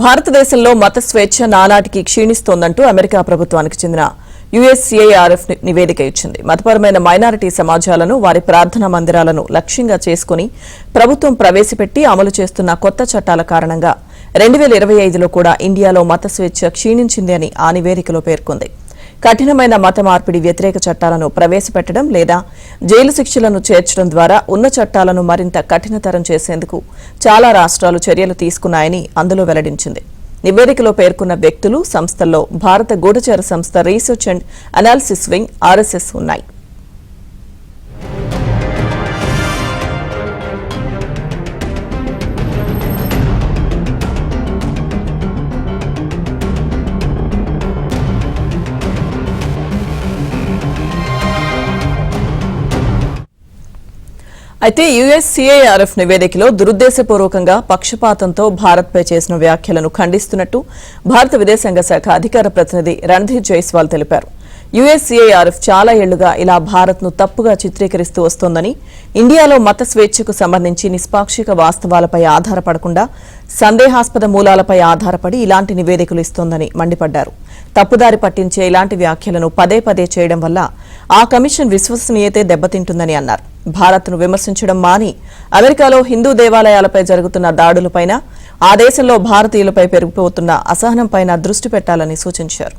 భారతదేశంలో మత స్వేచ్ఛ నానాటికి క్షీణిస్తోందంటూ అమెరికా ప్రభుత్వానికి చెందిన యుఎస్సిఐఆర్ఎఫ్ నివేదిక ఇచ్చింది. మతపరమైన మైనారిటీ సమాజాలను, వారి ప్రార్థనా మందిరాలను లక్ష్యంగా చేసుకుని ప్రభుత్వం ప్రవేశపెట్టి అమలు చేస్తున్న కొత్త చట్టాల కారణంగా 2025లో కూడా ఇండియాలో మత స్వేచ్ఛ క్షీణించింది అని ఆ నివేదికలో పేర్కొంది. కఠినమైన మత మార్పిడి వ్యతిరేక చట్టాలను ప్రవేశపెట్టడం లేదా జైలు శిక్షలను చేర్చడం ద్వారా ఉన్న చట్టాలను మరింత కఠినతరం చేసేందుకు చాలా రాష్ట్రాలు చర్యలు తీసుకున్నాయని అందులో వెల్లడించింది. నివేదికలో పేర్కొన్న వ్యక్తులు, సంస్థల్లో భారత గూఢచర సంస్థ research and analysis wing RSS ఉన్నాయి. అయితే యుఎస్సిఐఆర్ఎఫ్ నివేదికలో దురుద్దేశపూర్వకంగా పక్షపాతంతో భారత్పై చేసిన వ్యాఖ్యలను ఖండిస్తున్నట్టు భారత విదేశాంగ శాఖ అధికార ప్రతినిధి రణ్ధీర్ జైస్వాల్ తెలిపారు. యుఎస్సిఐఆర్ఎఫ్ చాలా ఏళ్లుగా ఇలా భారత్ను తప్పుగా చిత్రీకరిస్తూ వస్తోందని, ఇండియాలో మత స్వేచ్ఛకు సంబంధించి నిష్పాక్షిక వాస్తవాలపై ఆధారపడకుండా సందేహాస్పద మూలాలపై ఆధారపడి ఇలాంటి నివేదికలు ఇస్తోందని మండిపడ్డారు. తప్పుదారి పట్టించే ఇలాంటి వ్యాఖ్యలను పదే పదే చేయడం వల్ల ఆ కమిషన్ విశ్వసనీయతే దెబ్బతింటుందని అన్నారు. భారత్ను విమర్శించడం మాని అమెరికాలో హిందూ దేవాలయాలపై జరుగుతున్న దాడులపైన, ఆ దేశంలో భారతీయులపై పెరిగిపోతున్న అసహనంపైన దృష్టి పెట్టాలని సూచించారు.